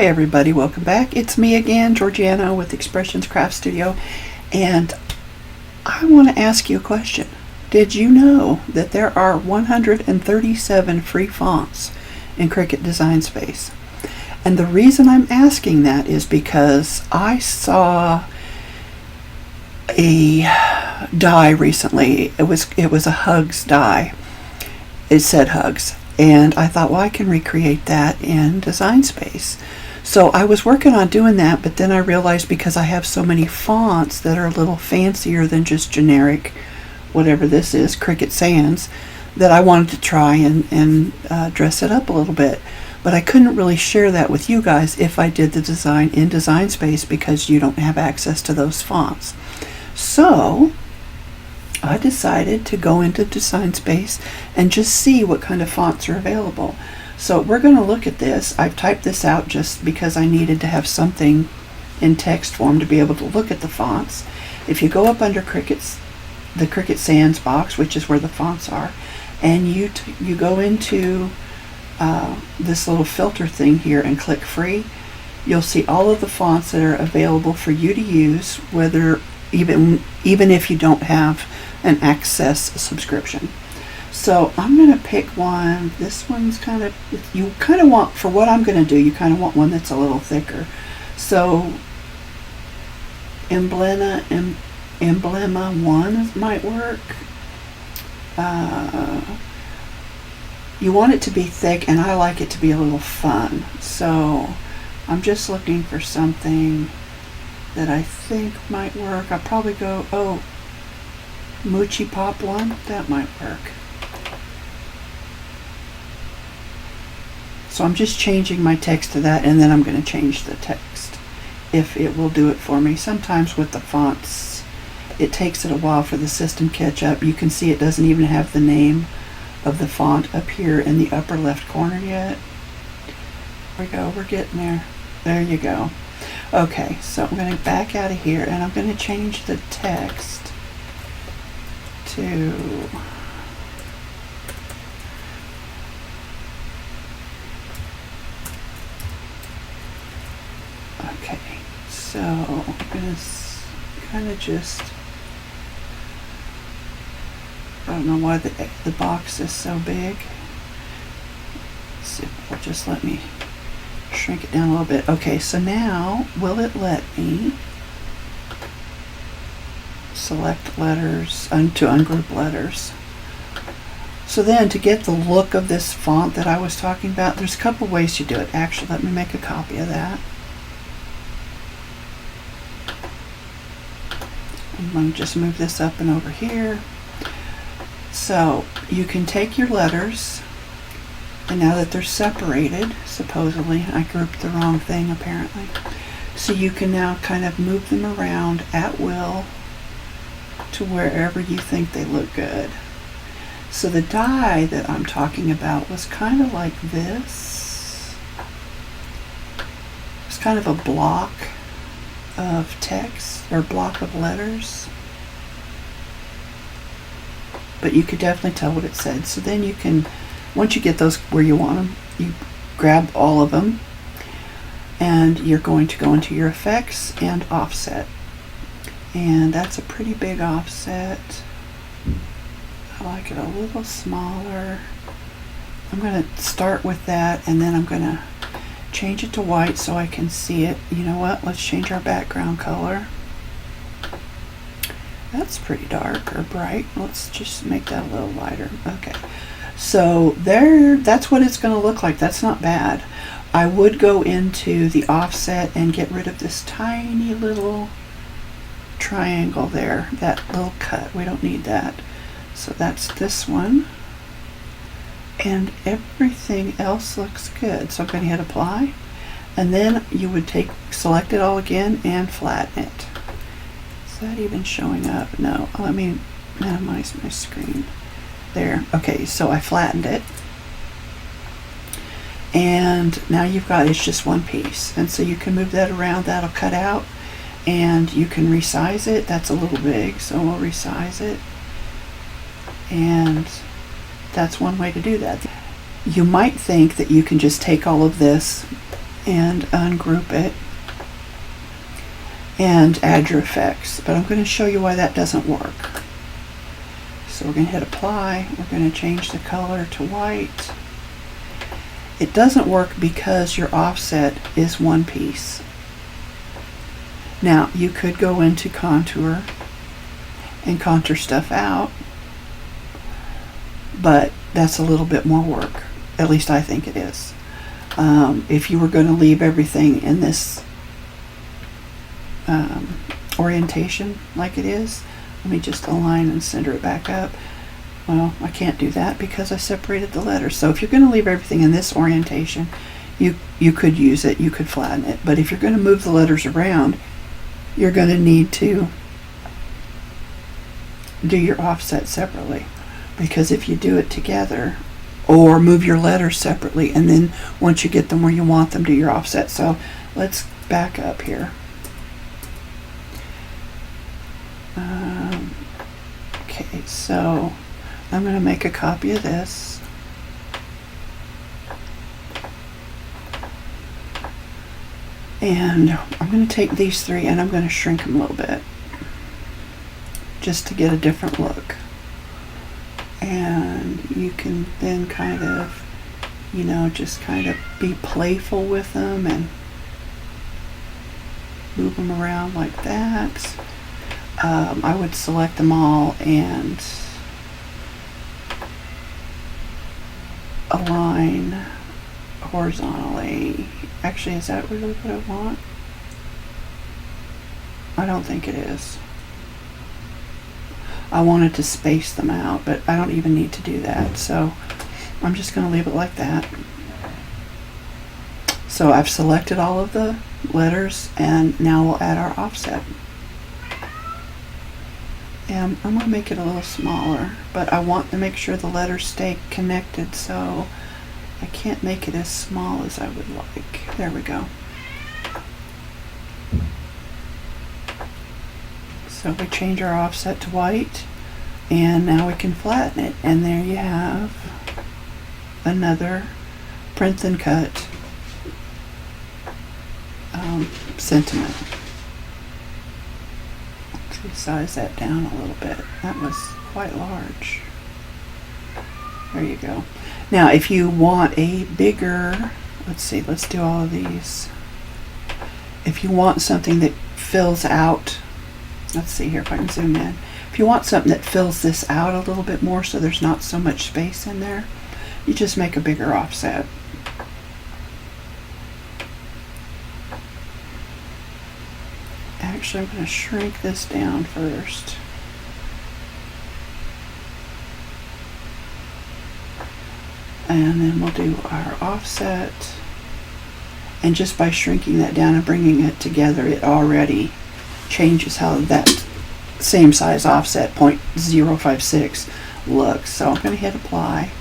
Hey everybody, welcome back. It's me again, Georgiana with Expressions Craft Studio, and I want to ask you a question. Did you know that there are 137 free fonts in Cricut Designspace? And the reason I'm asking that is because I saw a die recently. It was a hugs die. It said hugs. And I thought, well, I can recreate that in Designspace. So I was working on doing that, but then I realized because I have so many fonts that are a little fancier than just generic, whatever this is, Cricut Sans, that I wanted to try and dress it up a little bit. But I couldn't really share that with you guys if I did the design in Designspace because you don't have access to those fonts. So I decided to go into Designspace and just see what kind of fonts are available. So we're going to look at this. I've typed this out just because I needed to have something in text form to be able to look at the fonts. If you go up under the Cricut Sans box, which is where the fonts are, and you go into this little filter thing here and click free, you'll see all of the fonts that are available for you to use, whether even if you don't have an Access subscription. So I'm going to pick one. This one's you kind of want, for what I'm going to do, you kind of want one that's a little thicker. So Emblema 1 might work. You want it to be thick, and I like it to be a little fun. So I'm just looking for something that I think might work. I'll probably go, Moochie Pop 1, that might work. So I'm just changing my text to that, and then I'm going to change the text if it will do it for me. Sometimes with the fonts, it takes it a while for the system to catch up. You can see it doesn't even have the name of the font up here in the upper left corner yet. There we go, we're getting there. There you go. Okay, so I'm going to back out of here, and I'm going to change the text to so I'm going to kind of just, I don't know why the box is so big. Let's see if it'll just let me shrink it down a little bit. Okay, so now will it let me select letters to ungroup letters? So then to get the look of this font that I was talking about, there's a couple ways to do it. Actually, let me make a copy of that. I'm going to just move this up and over here. So you can take your letters, and now that they're separated, supposedly, I grouped the wrong thing apparently. So you can now kind of move them around at will to wherever you think they look good. So the die that I'm talking about was kind of like this. It's kind of a block of text or block of letters, but you could definitely tell what it said. So then you can, once you get those where you want them, you grab all of them, and you're going to go into your effects and offset, and that's a pretty big offset. I like it a little smaller. I'm going to start with that, and then I'm going to change it to white so I can see it. You know what? Let's change our background color. That's pretty dark or bright. Let's just make that a little lighter. Okay. So there, that's what it's going to look like. That's not bad. I would go into the offset and get rid of this tiny little triangle there, that little cut. We don't need that. So that's this one. And everything else looks good. So I'm going to hit apply, and then you would select it all again and flatten it. Is that even showing up? No. Let me minimize my screen. There. Okay, so I flattened it, and now you've got, it's just one piece, and so you can move that around. That'll cut out, and you can resize it. That's a little big, so we'll resize it, and that's one way to do that. You might think that you can just take all of this and ungroup it and add your effects. But I'm going to show you why that doesn't work. So we're going to hit apply. We're going to change the color to white. It doesn't work because your offset is one piece. Now you could go into contour and contour stuff out, but that's a little bit more work. At least I think it is. If you were going to leave everything in this orientation like it is, let me just align and center it back up. Well, I can't do that because I separated the letters. So if you're going to leave everything in this orientation, you could use it, you could flatten it. But if you're going to move the letters around, you're going to need to do your offset separately. Because if you do it together, or move your letters separately, and then once you get them where you want them, do your offset. So let's back up here. Okay, so I'm going to make a copy of this. And I'm going to take these three and I'm going to shrink them a little bit just to get a different look. And you can then kind of, you know, just kind of be playful with them and move them around like that. I would select them all and align horizontally. Actually, is that really what I want? I don't think it is. I wanted to space them out, but I don't even need to do that. So I'm just going to leave it like that. So I've selected all of the letters, and now we'll add our offset. And I'm going to make it a little smaller, but I want to make sure the letters stay connected, so I can't make it as small as I would like. There we go. So we change our offset to white, and now we can flatten it, and there you have another print then cut sentiment. Let's size that down a little bit. That was quite large. There you go. Now if you want a bigger, let's see, let's do all of these. If you want something that fills out, let's see here if I can zoom in. If you want something that fills this out a little bit more so there's not so much space in there, you just make a bigger offset. Actually, I'm going to shrink this down first. And then we'll do our offset. And just by shrinking that down and bringing it together, it already changes how that same size offset 0.056 looks. So I'm going to hit apply.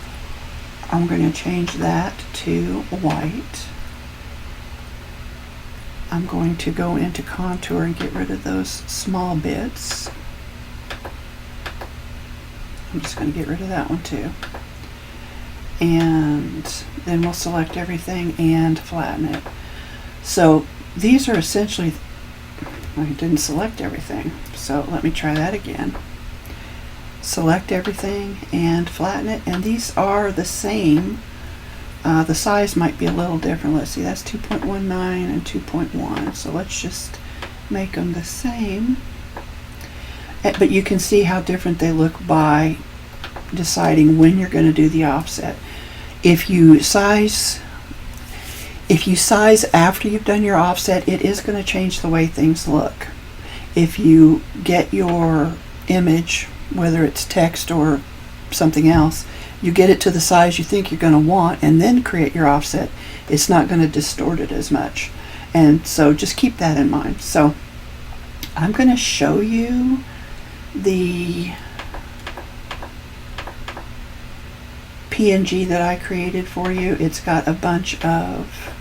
I'm going to change that to white. I'm going to go into contour and get rid of those small bits. I'm just going to get rid of that one too. And then we'll select everything and flatten it. So these are essentially, I didn't select everything, so let me try that again. Select everything and flatten it, and these are the same. The size might be a little different. Let's see, that's 2.19 and 2.1, so let's just make them the same. But you can see how different they look by deciding when you're going to do the offset. If you size after you've done your offset, it is going to change the way things look. If you get your image, whether it's text or something else, you get it to the size you think you're going to want and then create your offset, it's not going to distort it as much. And so just keep that in mind. So I'm going to show you the PNG that I created for you. It's got a bunch of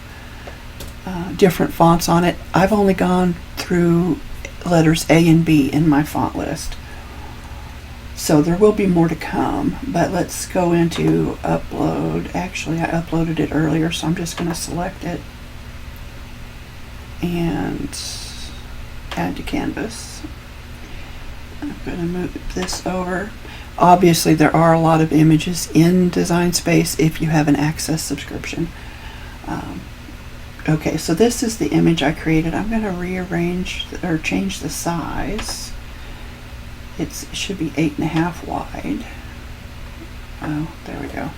different fonts on it. I've only gone through letters A and B in my font list. So there will be more to come, but let's go into upload. Actually, I uploaded it earlier, so I'm just going to select it and add to canvas. I'm going to move this over. Obviously there are a lot of images in Designspace if you have an Access subscription. Okay, so this is the image I created. I'm going to rearrange or change the size. It should be 8.5 wide. Oh, there we go.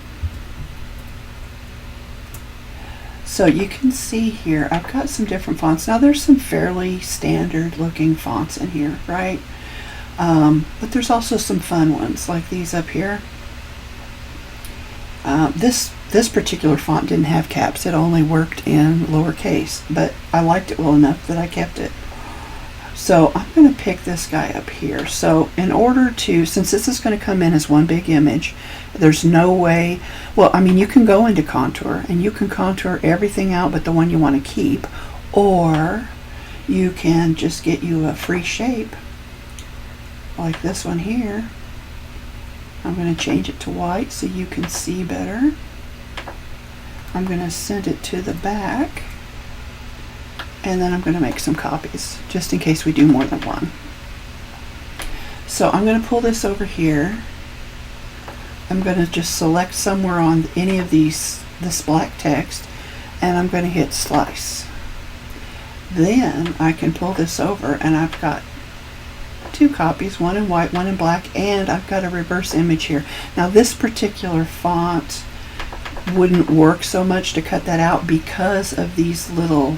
So you can see here, I've got some different fonts. Now there's some fairly standard looking fonts in here, right? But there's also some fun ones like these up here. This particular font didn't have caps. It only worked in lowercase, but I liked it well enough that I kept it. So I'm going to pick this guy up here. So in order to, since this is going to come in as one big image, there's no way, well, I mean, you can go into contour and you can contour everything out but the one you want to keep, or you can just get you a free shape like this one here. I'm going to change it to white so you can see better. I'm going to send it to the back, and then I'm going to make some copies just in case we do more than one. So I'm going to pull this over here. I'm going to just select somewhere on any of these, this black text, and I'm going to hit slice. Then I can pull this over and I've got two copies, one in white, one in black, and I've got a reverse image here. Now this particular font wouldn't work so much to cut that out because of these little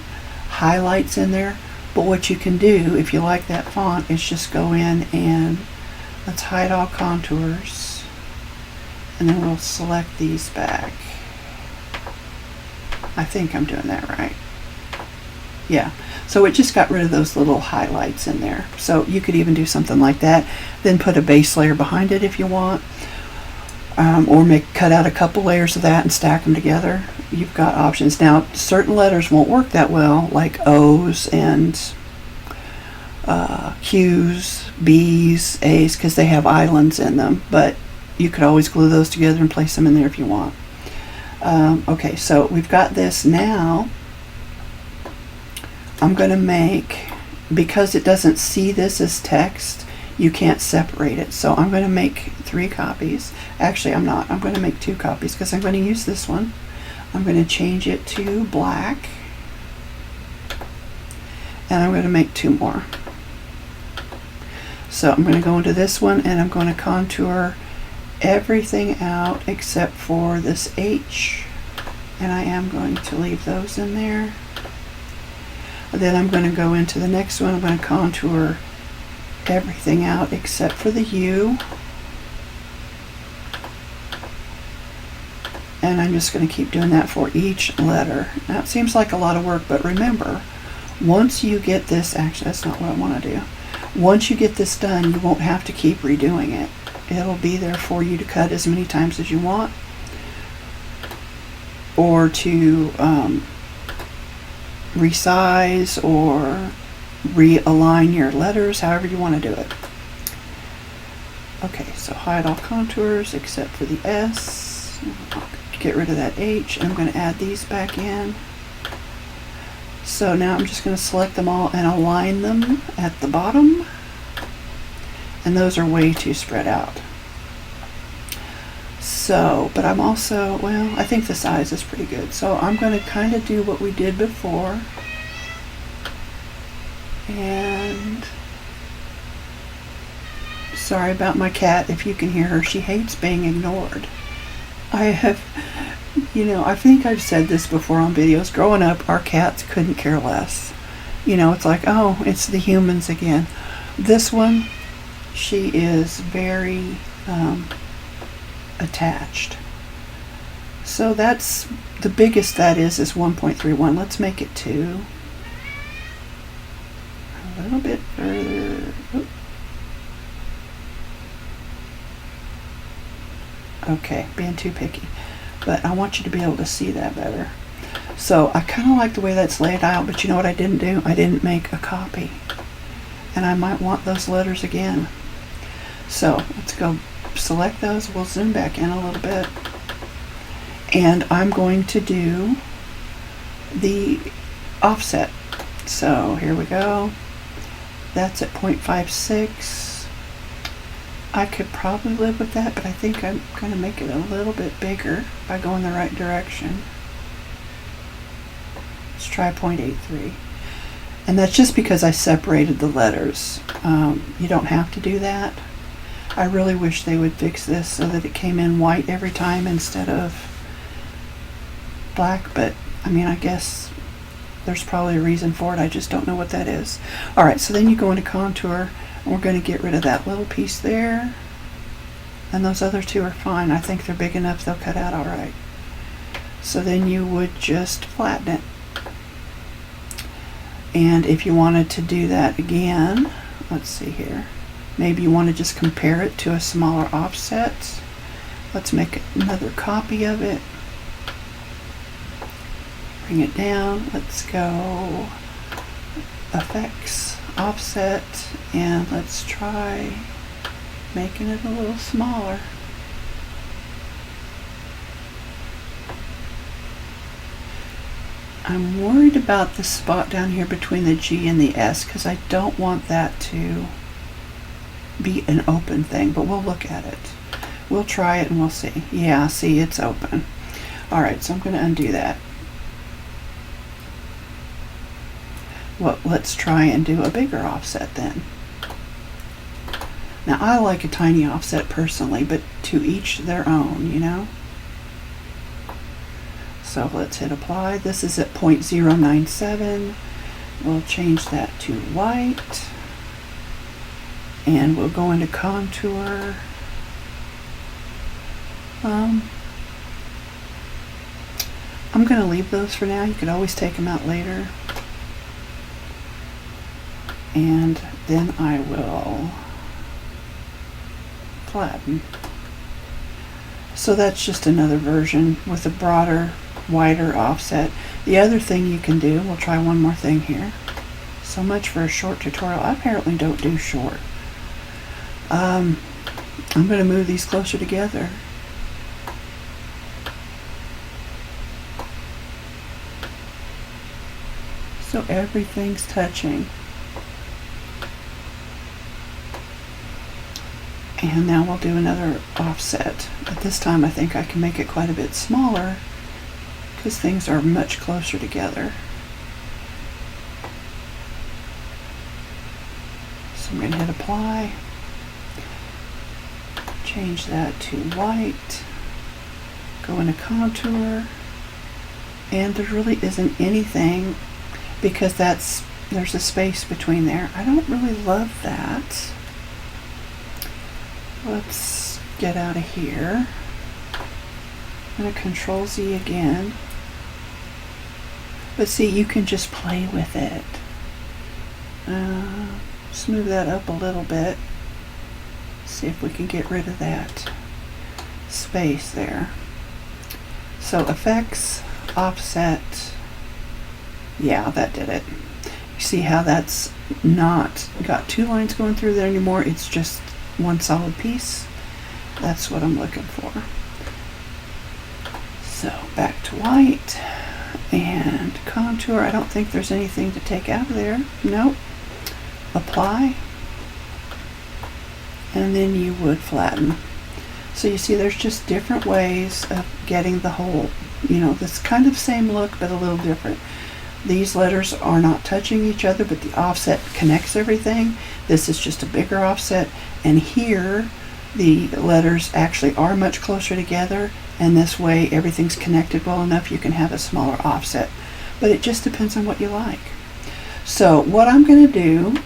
highlights in there, but what you can do if you like that font is just go in and let's hide all contours, and then we'll select these back. I think I'm doing that right. Yeah, so it just got rid of those little highlights in there. So you could even do something like that, then put a base layer behind it if you want, or cut out a couple layers of that and stack them together. You've got options. Now certain letters won't work that well, like O's and Q's, B's, A's, because they have islands in them, but you could always glue those together and place them in there if you want. Okay, so we've got this now. I'm going to make, because it doesn't see this as text, you can't separate it. So I'm going to make 3 copies. Actually, I'm not. I'm going to make 2 copies because I'm going to use this one. I'm going to change it to black. And I'm going to make 2 more. So I'm going to go into this one and I'm going to contour everything out except for this H. And I am going to leave those in there. Then I'm going to go into the next one. I'm going to contour everything out except for the U. And I'm just going to keep doing that for each letter. Now it seems like a lot of work, but remember, once you get this, actually that's not what I want to do. Once you get this done, you won't have to keep redoing it. It'll be there for you to cut as many times as you want, or to resize or realign your letters, however you want to do it. Okay, so hide all contours except for the S. Get rid of that H, and I'm going to add these back in. So now I'm just going to select them all and align them at the bottom, and those are way too spread out. So, but I'm also, well, I think the size is pretty good. So I'm going to kind of do what we did before. And sorry about my cat if you can hear her. She hates being ignored. I have, you know, I think I've said this before on videos. Growing up, our cats couldn't care less. You know, it's like, oh, it's the humans again. This one, she is very attached. So that's the biggest that is 1.31. Let's make it 2. A little bit further. Oop. Okay, being too picky. But I want you to be able to see that better. So I kind of like the way that's laid out, but you know what I didn't do? I didn't make a copy. And I might want those letters again. So let's go select those. We'll zoom back in a little bit. And I'm going to do the offset. So here we go. That's at 0.56. I could probably live with that, but I think I'm going to make it a little bit bigger by going the right direction. Let's try 0.83. And that's just because I separated the letters. You don't have to do that. I really wish they would fix this so that it came in white every time instead of black, but I mean, I guess there's probably a reason for it. I just don't know what that is. Alright, so then you go into contour, and we're going to get rid of that little piece there. And those other two are fine. I think they're big enough, they'll cut out alright. So then you would just flatten it. And if you wanted to do that again, let's see here. Maybe you want to just compare it to a smaller offset. Let's make another copy of it. Bring it down. Let's go effects, offset, and let's try making it a little smaller. I'm worried about the spot down here between the G and the S because I don't want that to be an open thing, but we'll look at it. We'll try it and we'll see. Yeah, see, it's open. Alright, so I'm going to undo that. Well, let's try and do a bigger offset then. Now, I like a tiny offset personally, but to each their own, you know? So let's hit apply. This is at 0.097. We'll change that to white. And we'll go into contour. I'm going to leave those for now. You could always take them out later. And then I will flatten. So that's just another version with a broader, wider offset. The other thing you can do, we'll try one more thing here. So much for a short tutorial. I apparently don't do short. I'm going to move these closer together. So everything's touching. And now we'll do another offset. But this time I think I can make it quite a bit smaller because things are much closer together. So I'm going to hit apply. Change that to white. Go into contour. And there really isn't anything because there's a space between there. I don't really love that. Let's get out of here. I'm going to Control Z again. But see, you can just play with it. Smooth that up a little bit. See if we can get rid of that space there. So effects, offset. Yeah, that did it. You see how that's not got two lines going through there anymore? It's just one solid piece. That's what I'm looking for. So back to white and contour. I don't think there's anything to take out of there. Nope. Apply. And then you would flatten. So you see there's just different ways of getting the whole, you know, this kind of same look but a little different. These letters are not touching each other, but the offset connects everything. This is just a bigger offset, and here the letters actually are much closer together, and this way everything's connected well enough you can have a smaller offset. But it just depends on what you like. So what I'm going to do,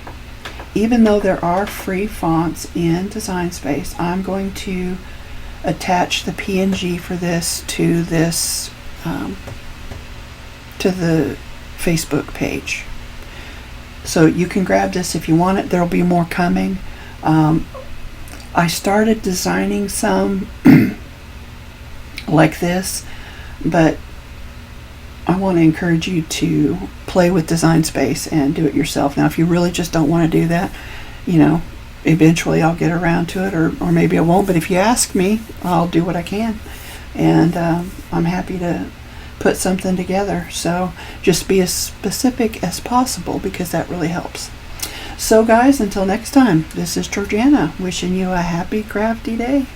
even though there are free fonts in Designspace, I'm going to attach the PNG for this to this to the Facebook page. So you can grab this if you want it. There'll be more coming. I started designing some like this, but I want to encourage you to play with Designspace and do it yourself. Now, if you really just don't want to do that, you know, eventually I'll get around to it, or maybe I won't, but if you ask me, I'll do what I can. And I'm happy to put something together. So just be as specific as possible, because that really helps. So guys, until next time, this is Georgiana wishing you a happy crafty day.